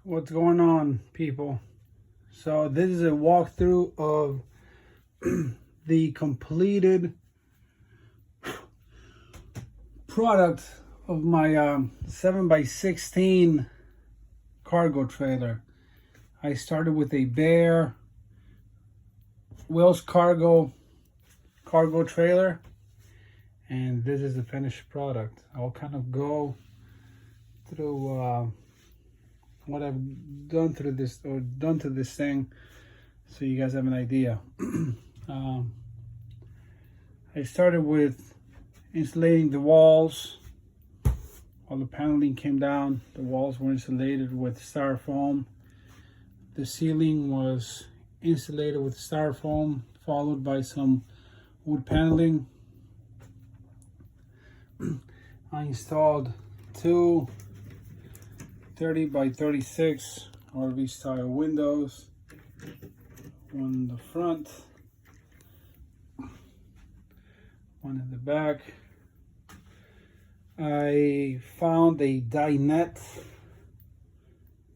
What's going on, people? So this is a walkthrough of the completed product of my 7x16 cargo trailer. I started with a bare Wells cargo trailer, and this is the finished product. I'll kind of go through what I've done to this thing, so you guys have an idea. I started with insulating the walls. All the paneling came down. The walls were insulated with styrofoam. The ceiling was insulated with styrofoam, followed by some wood paneling. I installed two 30 by 36 RV style windows, one in the front, one in the back. I found a dinette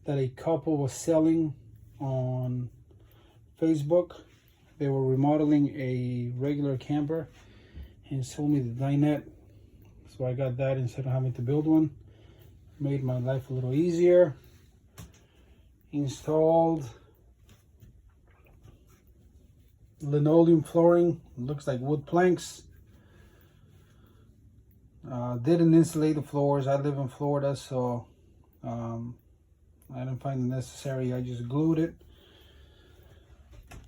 that a couple was selling on Facebook. They were remodeling a regular camper and sold me the dinette, so I got that instead of having to build one. Made my life a little easier. Installed linoleum flooring. It looks like wood planks. Didn't insulate the floors. I live in Florida, so I didn't find it necessary. I just glued it.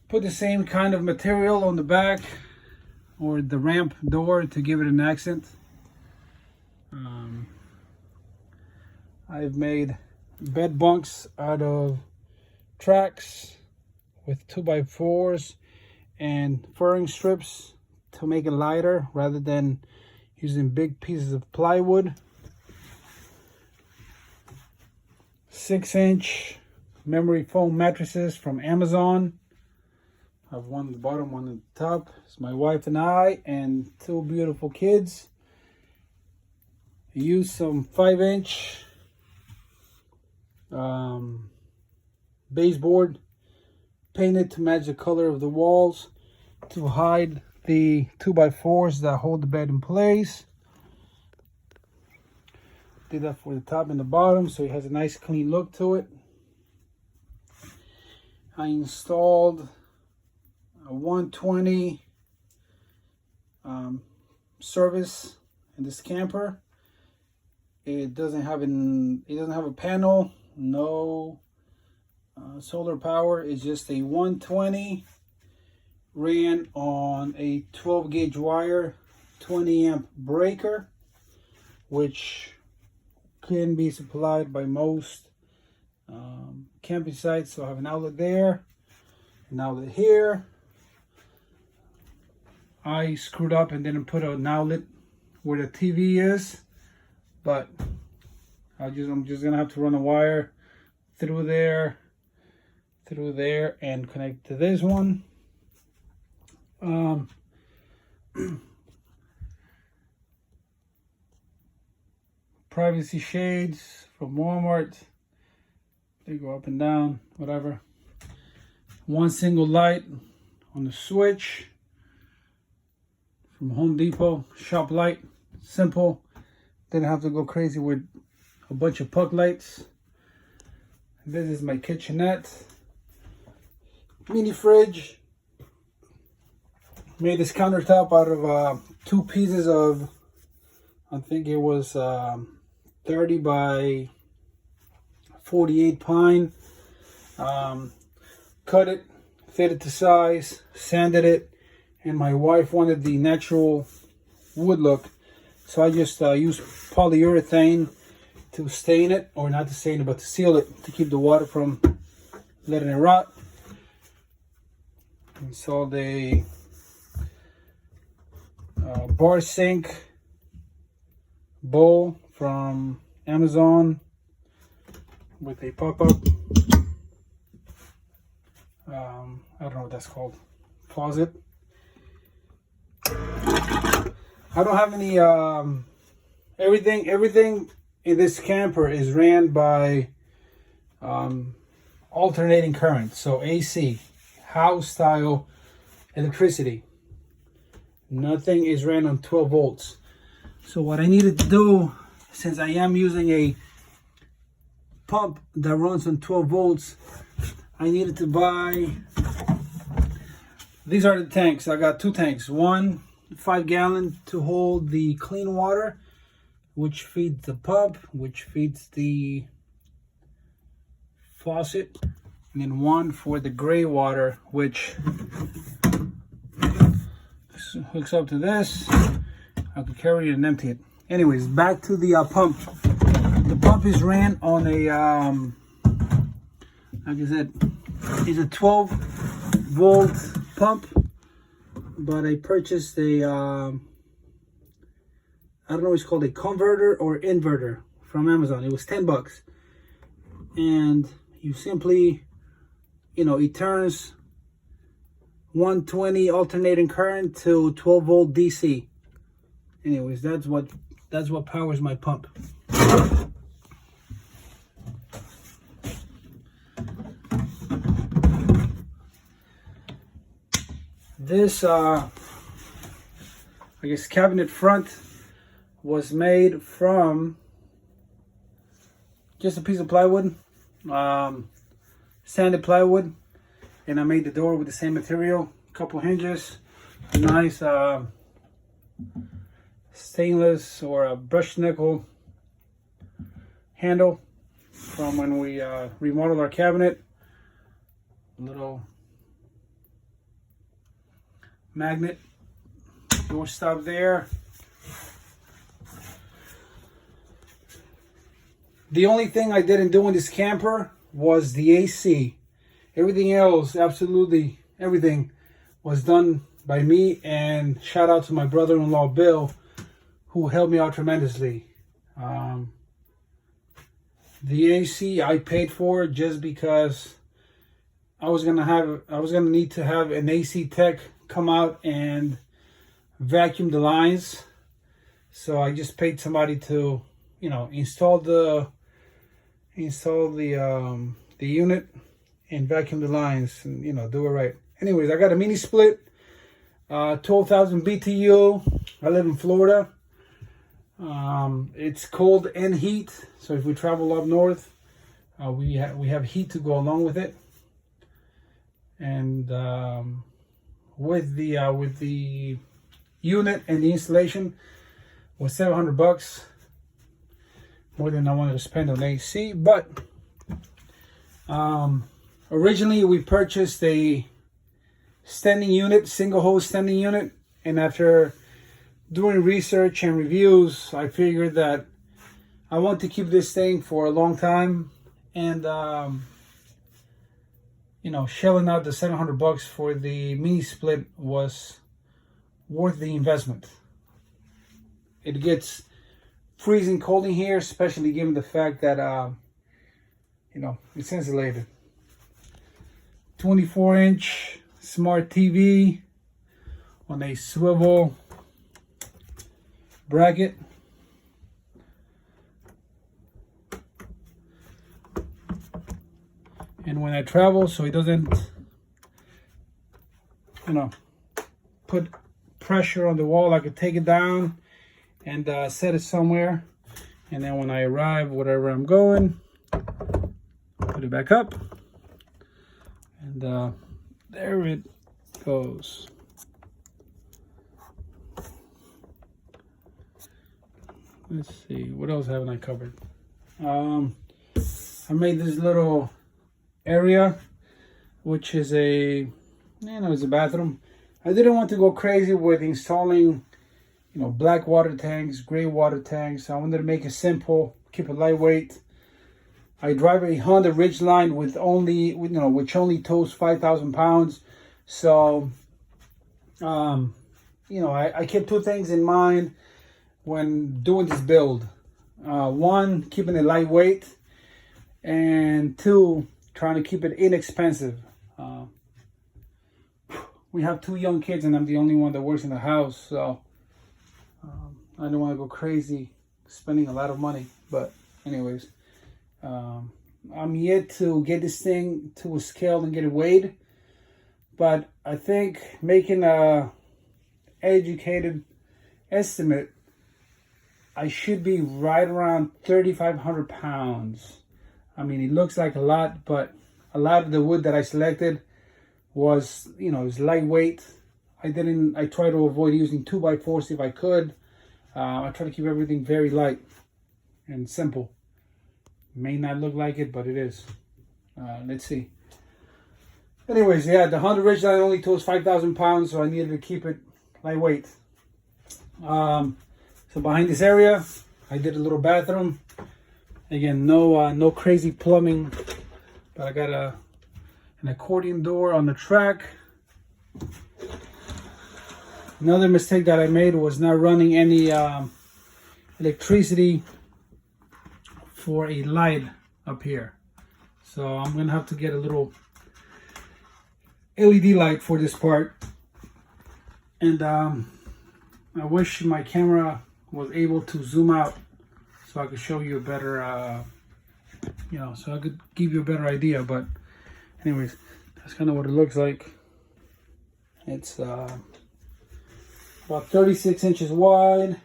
Put the same kind of material on the back or the ramp door to give it an accent. I've made bed bunks out of tracks with 2x4s and furring strips to make it lighter rather than using big pieces of plywood. 6-inch memory foam mattresses from Amazon. I have one at the bottom, one at the top. It's my wife and I and two beautiful kids. I used some 5-inch baseboard painted to match the color of the walls to hide the 2x4s that hold the bed in place. Did that for the top and the bottom, so it has a nice clean look to it. I installed a 120 service in this camper. It doesn't have a panel, no solar power. It's just a 120 ran on a 12 gauge wire, 20 amp breaker, which can be supplied by most camping sites. So I have an outlet there, an outlet here. I screwed up and didn't put an outlet where the TV is, but I'm just gonna have to run a wire through there, and connect to this one. Privacy shades from Walmart. They go up and down, whatever. One single light on the switch from Home Depot. Shop light, simple. Didn't have to go crazy with a bunch of puck lights. This is my kitchenette. Mini fridge. Made this countertop out of two pieces of, I think it was 30 by 48 pine. Cut it, fit it to size, sanded it, and my wife wanted the natural wood look, so I just used polyurethane to stain it, or not to stain it, but to seal it, to keep the water from letting it rot. Installed a bar sink bowl from Amazon with a pop-up, I don't know what that's called, faucet. I don't have any everything in this camper is ran by alternating current, so AC, house style electricity. Nothing is ran on 12 volts. So what I needed to do, since I am using a pump that runs on 12 volts, I needed to buy, these are the tanks. I got 2 tanks. One 5-gallon to hold the clean water, which feeds the pump, which feeds the faucet, and then one for the gray water, which hooks up to this. I could carry it and empty it. Anyways, back to the pump. The pump is ran on a, like I said, it's a 12 volt pump, but I purchased a, I don't know, it's called a converter or inverter from Amazon. It was 10 bucks. And you simply, you know, it turns 120 alternating current to 12 volt DC. Anyways, that's what powers my pump. This I guess cabinet front was made from just a piece of plywood, sanded plywood, and I made the door with the same material. A couple hinges, a nice stainless or a brushed nickel handle from when we remodeled our cabinet. A little magnet door stop there. The only thing I didn't do in this camper was the AC. Everything else, absolutely everything, was done by me, and shout out to my brother-in-law Bill, who helped me out tremendously. The AC I paid for just because I was gonna need to have an AC tech come out and vacuum the lines. So I just paid somebody to, you know, install the unit and vacuum the lines and, you know, do it right. Anyways, I got a mini split, 12,000 BTU. I live in Florida. It's cold and heat, so if we travel up north, we have heat to go along with it. And with the unit and the installation was $700, more than I wanted to spend on AC. But originally we purchased a standing unit, single hose standing unit, and after doing research and reviews, I figured that I want to keep this thing for a long time, and you know, shelling out the $700 for the mini split was worth the investment. It gets freezing cold in here, especially given the fact that you know, it's insulated. 24-inch smart TV on a swivel bracket. And when I travel, so it doesn't, you know, put pressure on the wall, I could take it down and set it somewhere. And then when I arrive, wherever I'm going, put it back up. And there it goes. Let's see, what else haven't I covered? I made this little area, which is it's a bathroom. I didn't want to go crazy with installing, you know, black water tanks, gray water tanks. I wanted to make it simple, keep it lightweight. I drive a Honda Ridgeline which only tows 5,000 pounds. So, you know, I kept 2 things in mind when doing this build. 1, keeping it lightweight, and 2, trying to keep it inexpensive. We have 2 young kids, and I'm the only one that works in the house, so I don't want to go crazy spending a lot of money. But anyways, I'm yet to get this thing to a scale and get it weighed. But I think making a educated estimate, I should be right around 3,500 pounds. I mean, it looks like a lot, but a lot of the wood that I selected was, you know, it's lightweight. I try to avoid using 2x4s if I could. I try to keep everything very light and simple. May not look like it, but it is. Let's see. Anyways, yeah, the Honda Ridgeline only tows 5,000 pounds, so I needed to keep it lightweight. So behind this area, I did a little bathroom. Again, no crazy plumbing, but I got an accordion door on the track. Another mistake that I made was not running any electricity for a light up here. So I'm gonna have to get a little LED light for this part. And I wish my camera was able to zoom out so I could show you a better, you know, so I could give you a better idea. But anyways, that's kind of what it looks like. It's about 36 inches wide.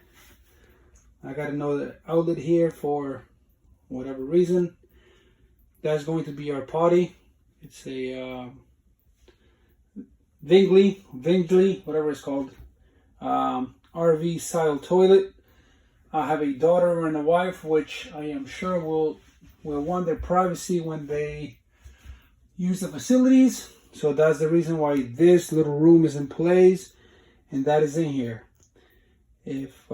I got another outlet here for whatever reason. That's going to be our potty. It's a Vingley, whatever it's called, RV style toilet. I have a daughter and a wife, which I am sure will want their privacy when they use the facilities. So that's the reason why this little room is in place, and that is in here. If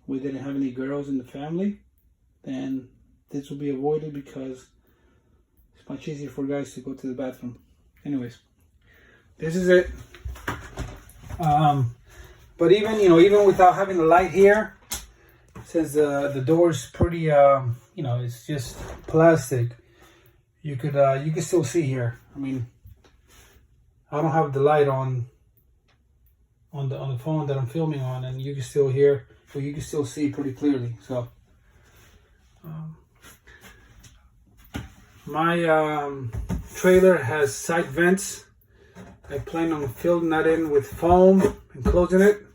we didn't have any girls in the family, then this will be avoided because it's much easier for guys to go to the bathroom. Anyways, this is it. But even without having the light here, since the door is pretty, it's just plastic, you can still see here. I mean, I don't have the light on the phone that I'm filming on, and you can still hear, or you can still see pretty clearly. So my trailer has side vents. I plan on filling that in with foam and closing it.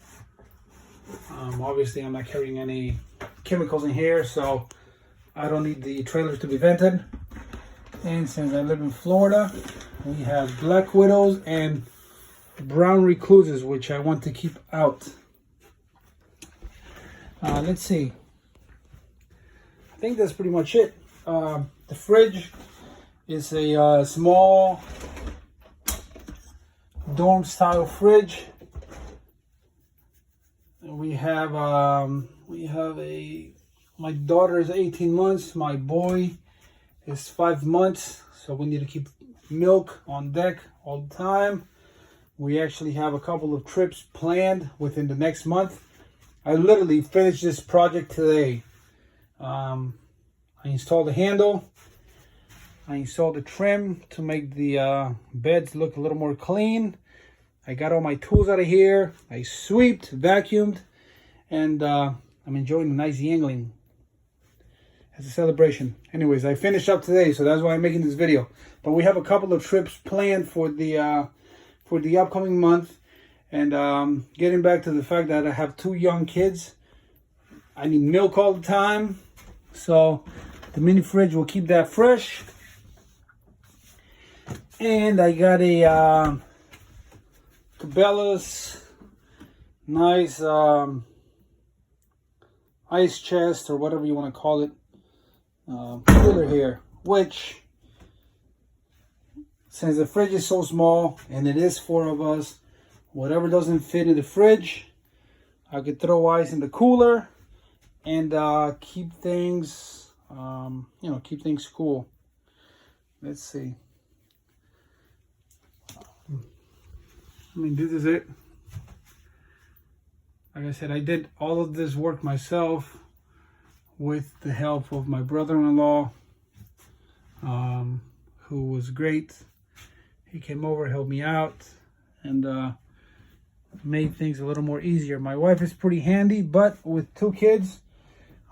Obviously, I'm not carrying any chemicals in here, so I don't need the trailer to be vented. And since I live in Florida, we have black widows and brown recluses, which I want to keep out. Let's see. I think that's pretty much it. The fridge is a small dorm style fridge. We have my daughter is 18 months, my boy is 5 months, so we need to keep milk on deck all the time. We actually have a couple of trips planned within the next month. I literally finished this project today. I installed the handle. I installed the trim to make the beds look a little more clean. I got all my tools out of here. I swept, vacuumed, and I'm enjoying a nice yangling as a celebration. Anyways, I finished up today, so that's why I'm making this video. But we have a couple of trips planned for the upcoming month. And getting back to the fact that I have 2 young kids, I need milk all the time. So the mini fridge will keep that fresh. And I got a Cabela's nice ice chest, or whatever you want to call it, cooler here, which, since the fridge is so small and it is 4 of us, whatever doesn't fit in the fridge, I could throw ice in the cooler and keep things keep things cool. Let's see. I mean, this is it. Like I said, I did all of this work myself with the help of my brother-in-law, who was great. He came over, helped me out, and made things a little more easier. My wife is pretty handy, but with 2 kids,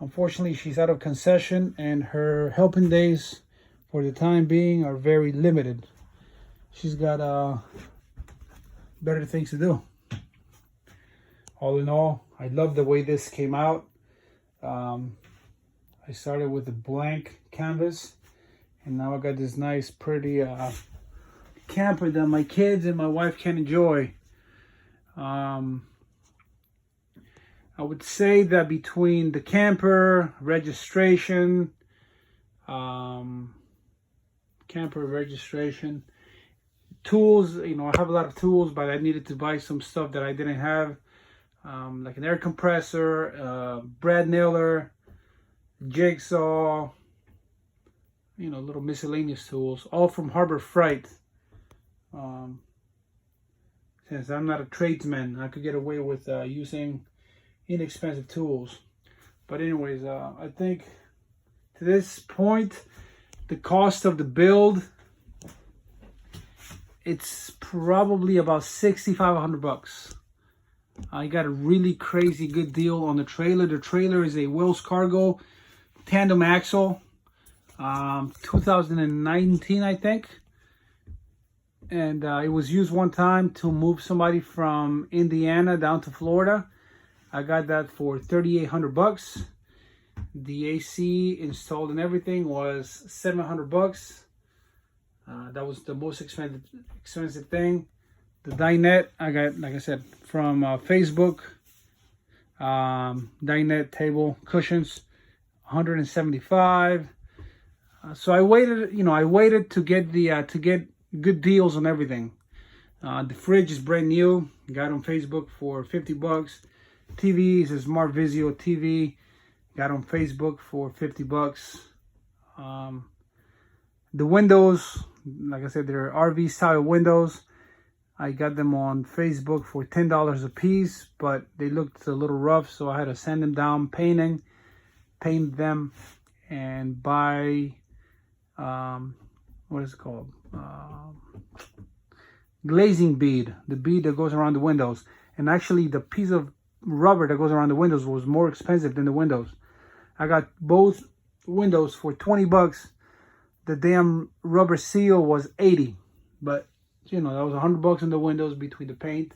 Unfortunately, she's out of concession, and her helping days for the time being are very limited. She's got better things to do. All in all, I love the way this came out. I started with a blank canvas, and now I got this nice, pretty camper that my kids and my wife can enjoy. I would say that between the camper registration, tools, you know, I have a lot of tools, but I needed to buy some stuff that I didn't have, like an air compressor, brad nailer, jigsaw, you know, little miscellaneous tools, all from Harbor Freight. Since I'm not a tradesman, I could get away with using inexpensive tools. But anyways, I think to this point, the cost of the build, it's probably about $6,500. I got a really crazy good deal on the trailer. The trailer is a Wells Cargo tandem axle, 2019, I think. And it was used one time to move somebody from Indiana down to Florida. I got that for $3,800. The AC installed and everything was $700. That was the most expensive thing. The dinette I got, like I said, from Facebook. Dinette table cushions, $175. So I waited, you know, to get good deals on everything. The fridge is brand new. Got on Facebook for $50. TV is a Smart Vizio TV. Got on Facebook for $50. The windows, like I said, they're RV style windows. I got them on Facebook for $10 a piece, but they looked a little rough, so I had to sand them down, paint them, and buy what is it called? Glazing bead, the bead that goes around the windows. And actually, the piece of rubber that goes around the windows was more expensive than the windows. I got both windows for $20. The damn rubber seal was $80, but you know, that was $100 in the windows between the paint.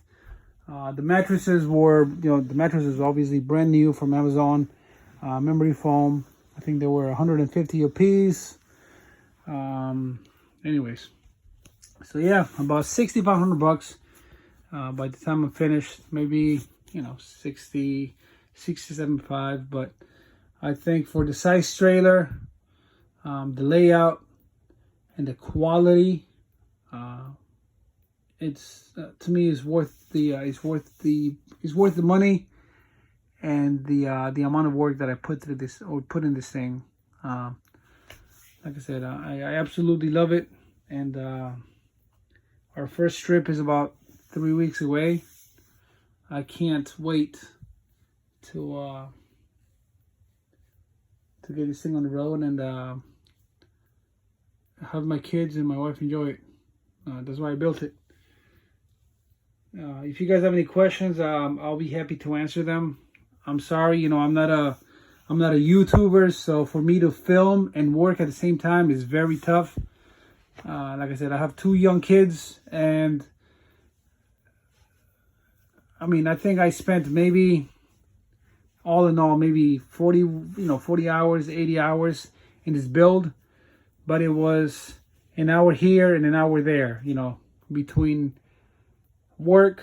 The mattresses were, you know, the mattresses obviously brand new from Amazon, memory foam. I think they were $150 a piece. Anyways, so yeah, about $6,500. By the time I'm finished, maybe, you know, 75. But I think for the size trailer, the layout and the quality, it's to me is worth the money and the amount of work that I put in this thing. Like I said, I absolutely love it, and our first trip is about 3 weeks away. I can't wait to get this thing on the road and have my kids and my wife enjoy it. That's why I built it. If you guys have any questions, I'll be happy to answer them. I'm sorry, you know, I'm not a YouTuber, so for me to film and work at the same time is very tough. Like I said, I have 2 young kids, and I mean, I think I spent maybe, all in all, maybe 40 hours, 80 hours in this build, but it was an hour here and an hour there, you know, between work,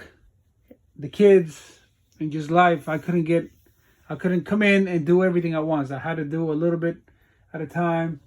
the kids, and just life. I couldn't come in and do everything at once. I had to do a little bit at a time.